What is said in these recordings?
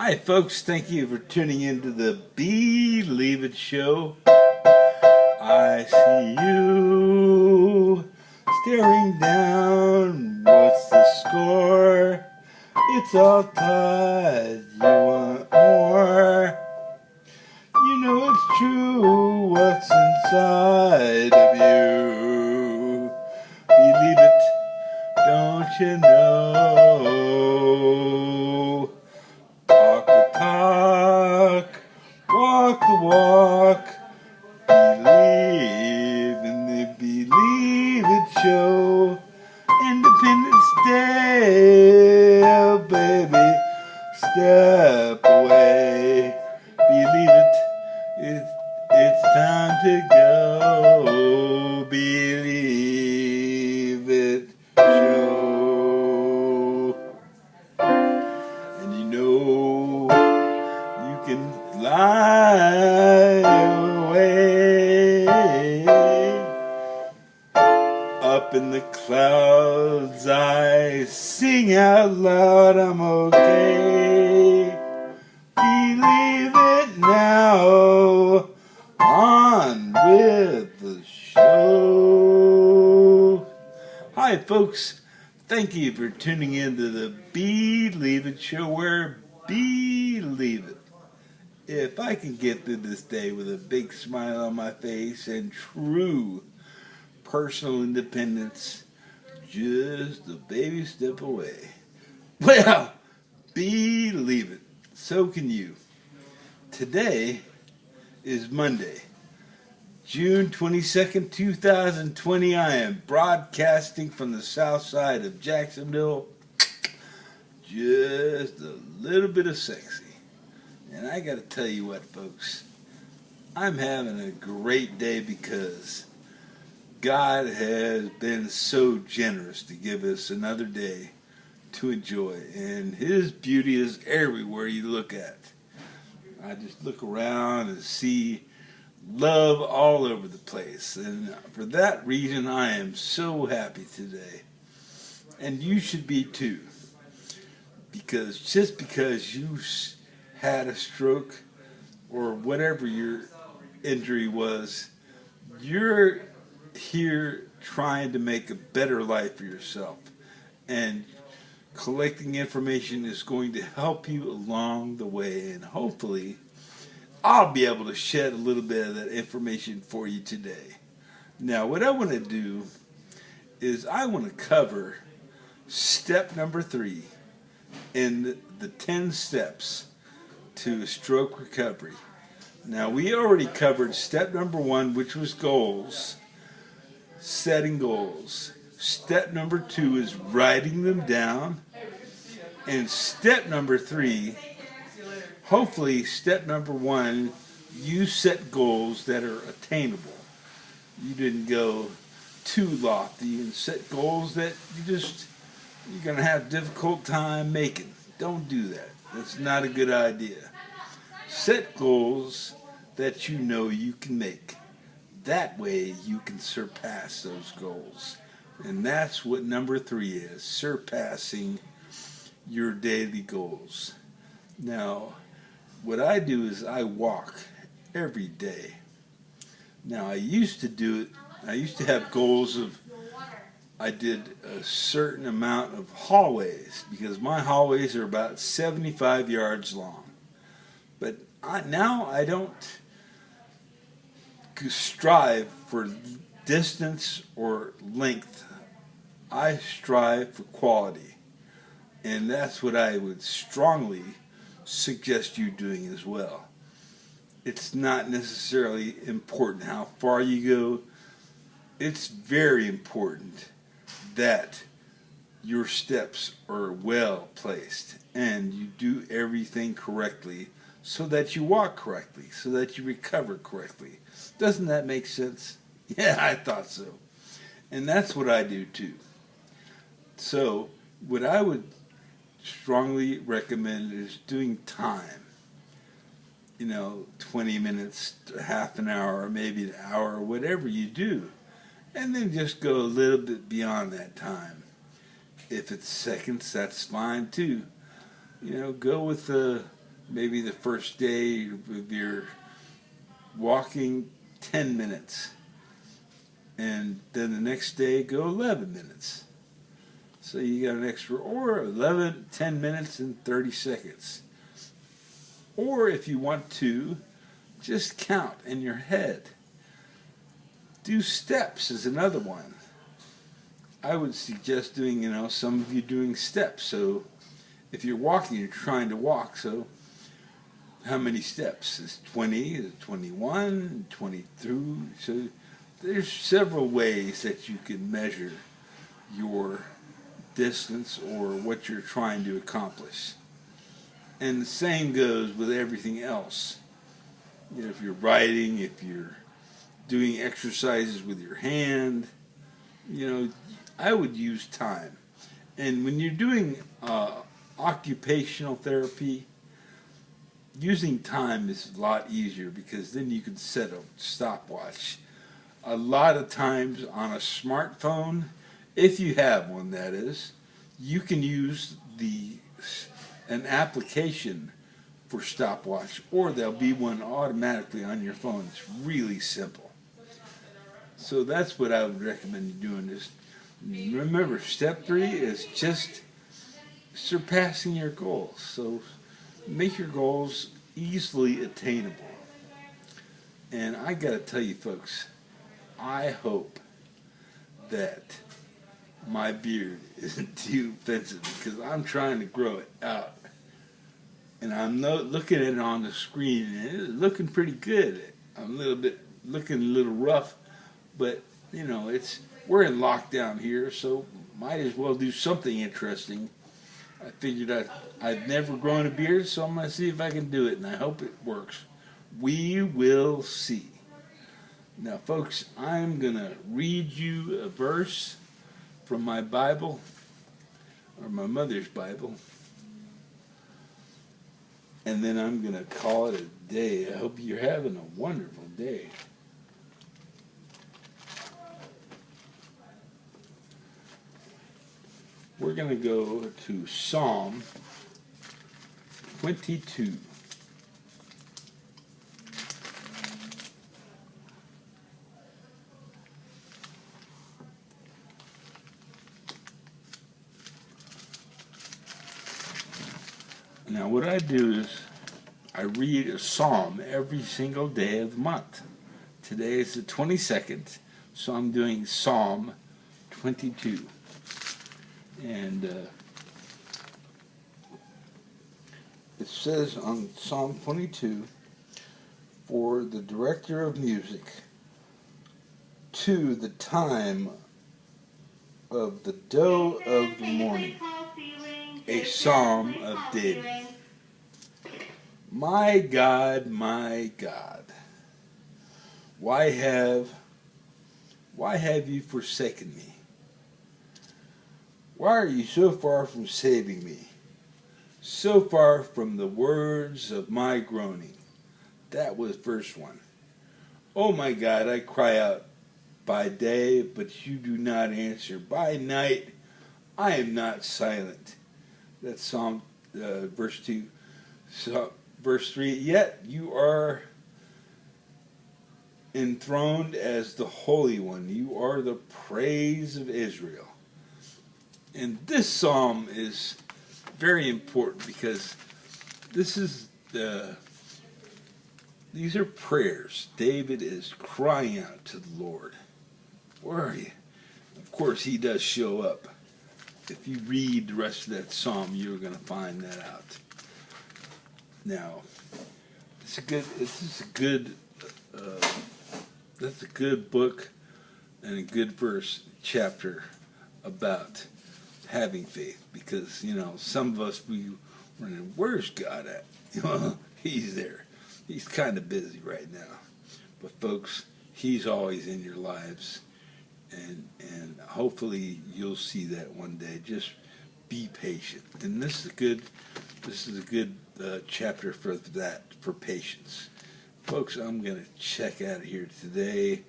Hi, folks. Thank you for tuning into the B-Leav-itt Show. I see you staring down. What's the score? It's all tied. You want more? You know it's true. What's inside of you? Believe it, don't you know? Talk the talk, walk the walk, believe in the B-Leav-itt Show. Independence Day, oh baby, step away. Believe it, it's time to go. B-Leav-itt Show. And you know you can fly away up in the clouds. I sing out loud, I'm okay. Believe it now, on with the show. Hi, folks. Thank you for tuning in to the B-Leav-itt Show, where believe it. If I can get through this day with a big smile on my face and true personal independence, just a baby step away. Well, believe it. So can you. Today is Monday, June 22nd, 2020. I am broadcasting from the south side of Jacksonville. Just a little bit of sexy. And I got to tell you what, folks. I'm having a great day because God has been so generous to give us another day to enjoy. And His beauty is everywhere you look at. I just look around and see love all over the place, and for that reason I am so happy today, and you should be too, because just because you had a stroke or whatever your injury was, you're here trying to make a better life for yourself, and collecting information is going to help you along the way, and hopefully I'll be able to shed a little bit of that information for you today. Now, what I want to do is I want to cover step number 3 in the 10 steps to stroke recovery. Now, we already covered step number 1, which was goals, setting goals. Step number 2 is writing them down. And step number 3, hopefully, step number 1, you set goals that are attainable. You didn't go too lofty and set goals that you're going to have a difficult time making. Don't do that. That's not a good idea. Set goals that you know you can make. That way you can surpass those goals. And that's what number 3 is, surpassing your daily goals. Now, what I do is I walk every day. Now, I used to do it. I used to have goals of, I did a certain amount of hallways, because my hallways are about 75 yards long. But now I don't strive for distance or length. I strive for quality. And that's what I would strongly suggest you doing as well. It's not necessarily important how far you go. It's very important that your steps are well placed and you do everything correctly, so that you walk correctly, so that you recover correctly. Doesn't that make sense? Yeah, I thought so. And that's what I do too. So what I would strongly recommend is doing time. 20 minutes, half an hour, or maybe an hour, or whatever you do. And then just go a little bit beyond that time. If it's seconds, that's fine too. Go with Maybe the first day if you're walking 10 minutes, and then the next day go 11 minutes. So you got an extra, or 11, 10 minutes and 30 seconds. Or if you want to, just count in your head. Do steps is another one. I would suggest doing, some of you doing steps. So if you're walking, you're trying to walk, so how many steps? Is 20, is it 21, 22? So there's several ways that you can measure your distance or what you're trying to accomplish. And the same goes with everything else. If you're writing, if you're doing exercises with your hand, I would use time. And when you're doing occupational therapy, using time is a lot easier because then you can set a stopwatch. A lot of times on a smartphone, if you have one that is, you can use an application for stopwatch, or there'll be one automatically on your phone. It's really simple. So that's what I would recommend you doing. Is remember, step 3 is just surpassing your goals. So make your goals easily attainable. And I got to tell you, folks, I hope that my beard isn't too offensive because I'm trying to grow it out. And I'm looking at it on the screen, and it's looking pretty good. I'm looking a little rough, but we're in lockdown here, so might as well do something interesting. I figured I've never grown a beard, so I'm going to see if I can do it, and I hope it works. We will see. Now, folks, I'm going to read you a verse from my Bible, or my mother's Bible, and then I'm going to call it a day. I hope you're having a wonderful day. We're going to go to Psalm 22. Now what I do is I read a psalm every single day of the month. Today is the 22nd, so I'm doing Psalm 22. And it says on Psalm 22, for the director of music, to the time of the doe of the morning, a psalm of David. My God, why have you forsaken me? Why are you so far from saving me? So far from the words of my groaning. That was verse 1. Oh my God, I cry out by day, but you do not answer. By night, I am not silent. That's Psalm verse 2. So, verse 3, yet you are enthroned as the Holy One. You are the praise of Israel. And this psalm is very important because these are prayers. David is crying out to the Lord. Where are you? Of course, he does show up. If you read the rest of that psalm, you're going to find that out. Now, that's a good book and a good verse chapter about having faith, because some of us, we wondering, where's God at? He's there. He's kind of busy right now, but folks, he's always in your lives, and hopefully you'll see that one day. Just be patient, and this is a good chapter for that, for patience. Folks, I'm going to check out of here today.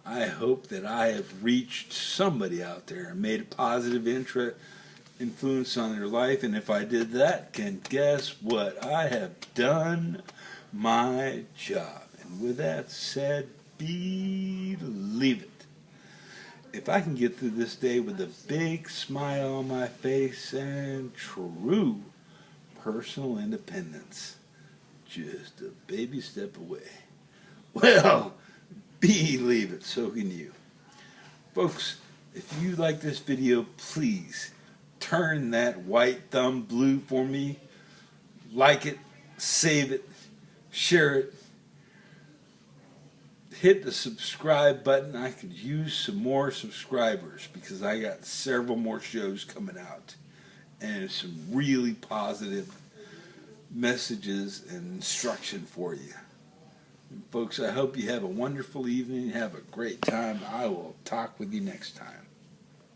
I hope that I have reached somebody out there and made a positive influence on your life. And if I did that, can guess what? I have done my job. And with that said, believe it. If I can get through this day with a big smile on my face and true personal independence, just a baby step away, well, believe it, so can you. Folks, if you like this video, please turn that white thumb blue for me. Like it, save it, share it. Hit the subscribe button. I could use some more subscribers because I got several more shows coming out and some really positive messages and instruction for you. And folks, I hope you have a wonderful evening. Have a great time. I will talk with you next time.